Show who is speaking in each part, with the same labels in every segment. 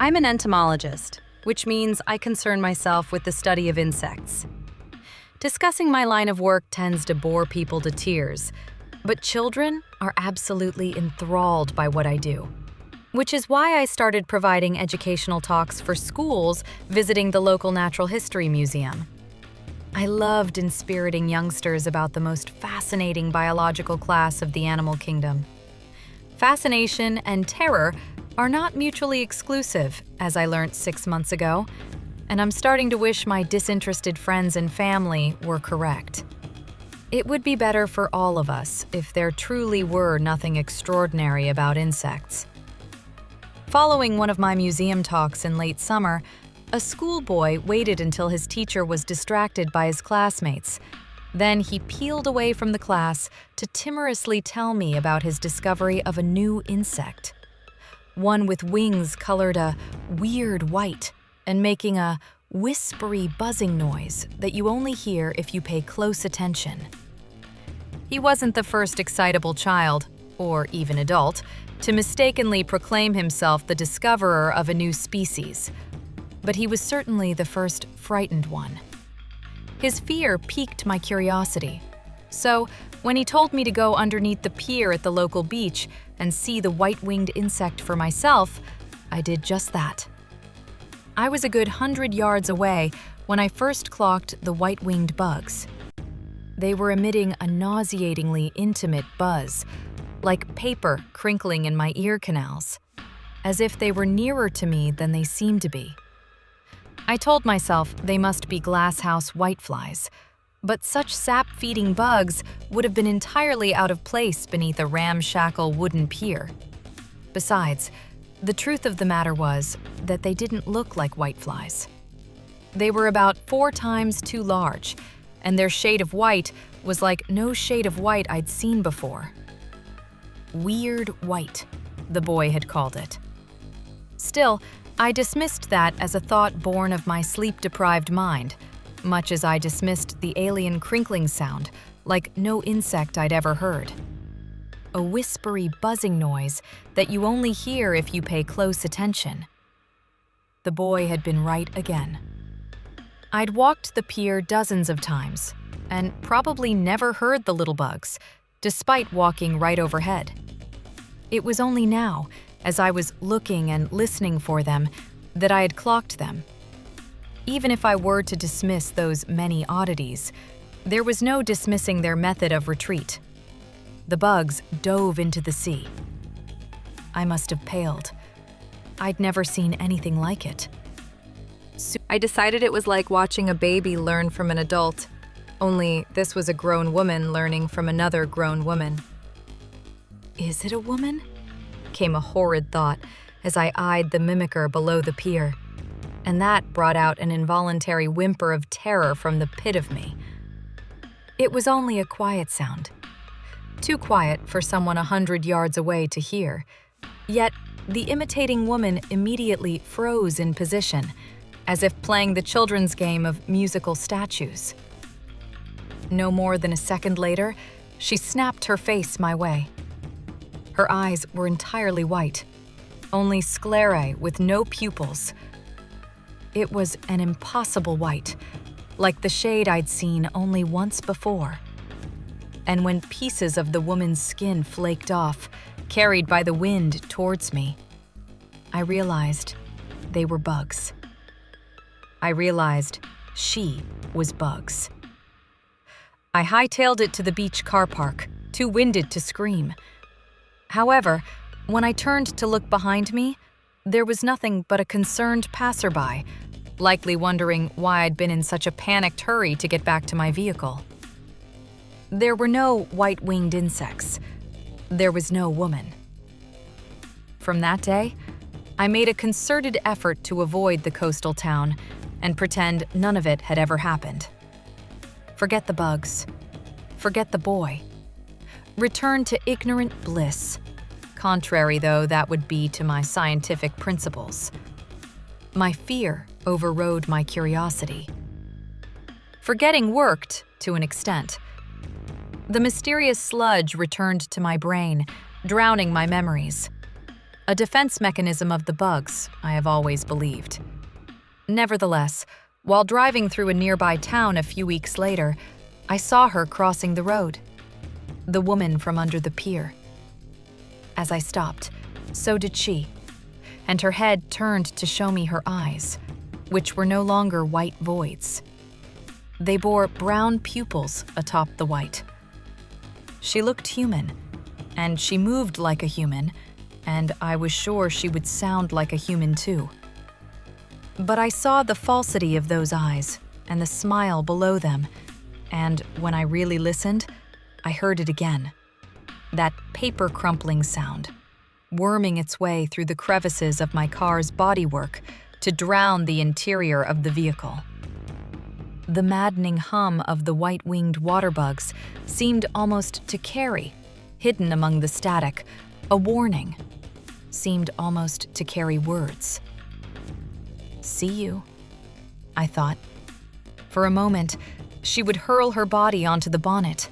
Speaker 1: I'm an entomologist, which means I concern myself with the study of insects. Discussing my line of work tends to bore people to tears, but children are absolutely enthralled by what I do, which is why I started providing educational talks for schools visiting the local natural history museum. I loved inspiriting youngsters about the most fascinating biological class of the animal kingdom. Fascination and terror are not mutually exclusive, as I learned 6 months ago, and I'm starting to wish my disinterested friends and family were correct. It would be better for all of us if there truly were nothing extraordinary about insects. Following one of my museum talks in late summer, a schoolboy waited until his teacher was distracted by his classmates. Then he peeled away from the class to timorously tell me about his discovery of a new insect. One with wings colored a weird white and making a whispery buzzing noise that you only hear if you pay close attention. He wasn't the first excitable child, or even adult, to mistakenly proclaim himself the discoverer of a new species, but he was certainly the first frightened one. His fear piqued my curiosity, so when he told me to go underneath the pier at the local beach and see the white-winged insect for myself, I did just that. I was a good 100 yards away when I first clocked the white-winged bugs. They were emitting a nauseatingly intimate buzz, like paper crinkling in my ear canals, as if they were nearer to me than they seemed to be. I told myself they must be glasshouse whiteflies, but such sap-feeding bugs would have been entirely out of place beneath a ramshackle wooden pier. Besides, the truth of the matter was that they didn't look like whiteflies. They were about 4 times too large, and their shade of white was like no shade of white I'd seen before. Weird white, the boy had called it. Still, I dismissed that as a thought born of my sleep-deprived mind, much as I dismissed the alien crinkling sound like no insect I'd ever heard. A whispery buzzing noise that you only hear if you pay close attention. The boy had been right again. I'd walked the pier dozens of times and probably never heard the little bugs, despite walking right overhead. It was only now, as I was looking and listening for them, that I had clocked them. Even if I were to dismiss those many oddities, there was no dismissing their method of retreat. The bugs dove into the sea. I must have paled. I'd never seen anything like it. I decided it was like watching a baby learn from an adult, only this was a grown woman learning from another grown woman. Is it a woman? Came a horrid thought as I eyed the mimicker below the pier, and that brought out an involuntary whimper of terror from the pit of me. It was only a quiet sound, too quiet for someone 100 yards away to hear, yet the imitating woman immediately froze in position, as if playing the children's game of musical statues. No more than a second later, she snapped her face my way. Her eyes were entirely white, only sclerae with no pupils. It was an impossible white, like the shade I'd seen only once before. And when pieces of the woman's skin flaked off, carried by the wind towards me, I realized they were bugs. I realized she was bugs. I hightailed it to the beach car park, too winded to scream. However, when I turned to look behind me, there was nothing but a concerned passerby, likely wondering why I'd been in such a panicked hurry to get back to my vehicle. There were no white-winged insects. There was no woman. From that day, I made a concerted effort to avoid the coastal town and pretend none of it had ever happened. Forget the bugs. Forget the boy. Return to ignorant bliss, contrary though that would be to my scientific principles. My fear overrode my curiosity. Forgetting worked, to an extent. The mysterious sludge returned to my brain, drowning my memories. a defense mechanism of the bugs, I have always believed. Nevertheless, while driving through a nearby town a few weeks later, I saw her crossing the road. The woman from under the pier. As I stopped, so did she, and her head turned to show me her eyes, which were no longer white voids. They bore brown pupils atop the white. She looked human, and she moved like a human, and I was sure she would sound like a human too. But I saw the falsity of those eyes and the smile below them, and when I really listened, I heard it again. That paper crumpling sound, worming its way through the crevices of my car's bodywork to drown the interior of the vehicle. The maddening hum of the white-winged waterbugs seemed almost to carry, hidden among the static, a warning. Seemed almost to carry words. See you, I thought. For a moment, she would hurl her body onto the bonnet.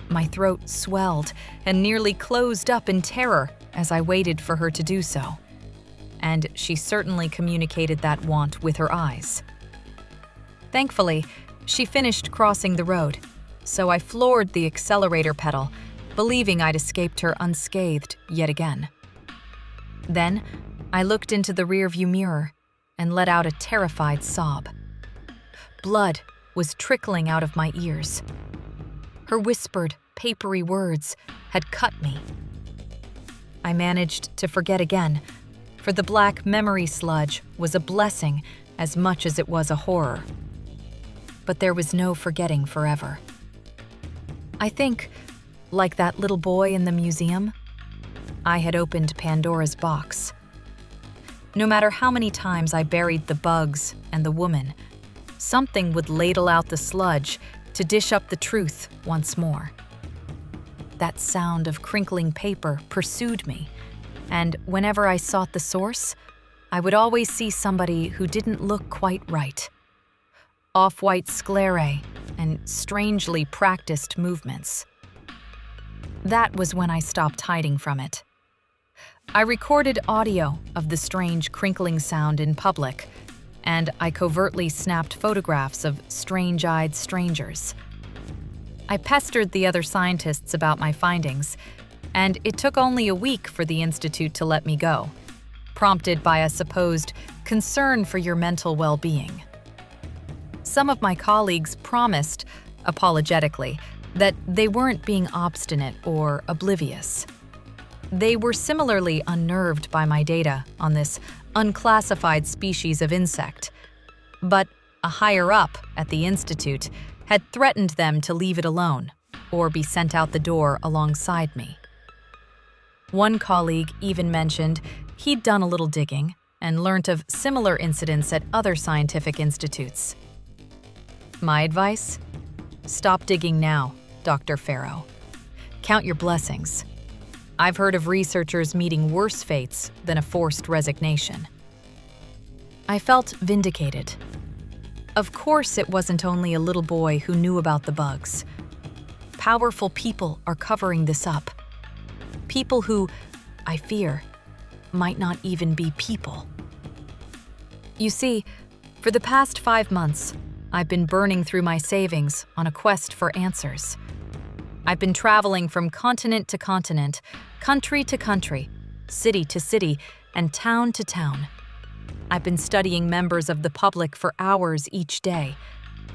Speaker 1: My throat swelled and nearly closed up in terror as I waited for her to do so. And she certainly communicated that want with her eyes. Thankfully, she finished crossing the road, so I floored the accelerator pedal, believing I'd escaped her unscathed yet again. Then, I looked into the rearview mirror and let out a terrified sob. Blood was trickling out of my ears. Her whispered, papery words had cut me. I managed to forget again, for the black memory sludge was a blessing as much as it was a horror. But there was no forgetting forever. I think, like that little boy in the museum, I had opened Pandora's box. No matter how many times I buried the bugs and the woman, something would ladle out the sludge to dish up the truth once more. That sound of crinkling paper pursued me, and whenever I sought the source, I would always see somebody who didn't look quite right. Off-white sclerae and strangely practiced movements. That was when I stopped hiding from it. I recorded audio of the strange crinkling sound in public, and I covertly snapped photographs of strange-eyed strangers. I pestered the other scientists about my findings, and it took only a week for the Institute to let me go, prompted by a supposed concern for your mental well-being. Some of my colleagues promised, apologetically, that they weren't being obstinate or oblivious. They were similarly unnerved by my data on this unclassified species of insect, but a higher-up at the Institute had threatened them to leave it alone or be sent out the door alongside me. One colleague even mentioned he'd done a little digging and learnt of similar incidents at other scientific institutes. My advice? Stop digging now, Dr. Farrow. Count your blessings. I've heard of researchers meeting worse fates than a forced resignation. I felt vindicated. Of course it wasn't only a little boy who knew about the bugs. Powerful people are covering this up. People who, I fear, might not even be people. You see, for the past 5 months, I've been burning through my savings on a quest for answers. I've been traveling from continent to continent, country to country, city to city, and town to town. I've been studying members of the public for hours each day,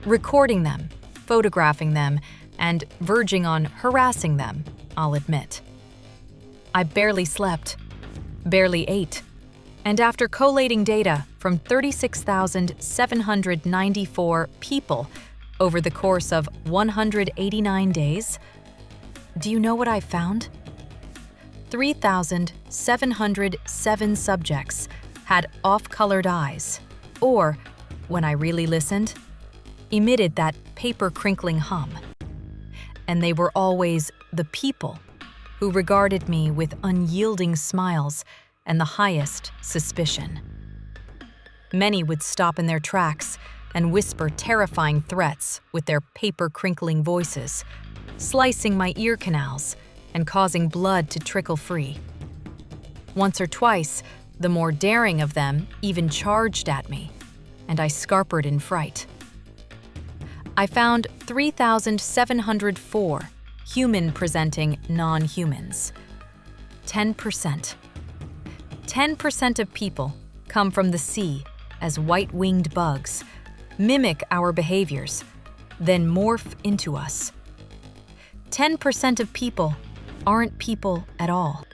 Speaker 1: recording them, photographing them, and verging on harassing them, I'll admit. I barely slept, barely ate, and after collating data from 36,794 people over the course of 189 days, do you know what I found? 3,707 subjects had off-colored eyes, or, when I really listened, emitted that paper-crinkling hum. And they were always the people who regarded me with unyielding smiles and the highest suspicion. Many would stop in their tracks and whisper terrifying threats with their paper-crinkling voices, slicing my ear canals and causing blood to trickle free. Once or twice, the more daring of them even charged at me, and I scarpered in fright. I found 3,704 human-presenting non-humans. 10%. 10% of people come from the sea as white-winged bugs, mimic our behaviors, then morph into us. 10% of people aren't people at all.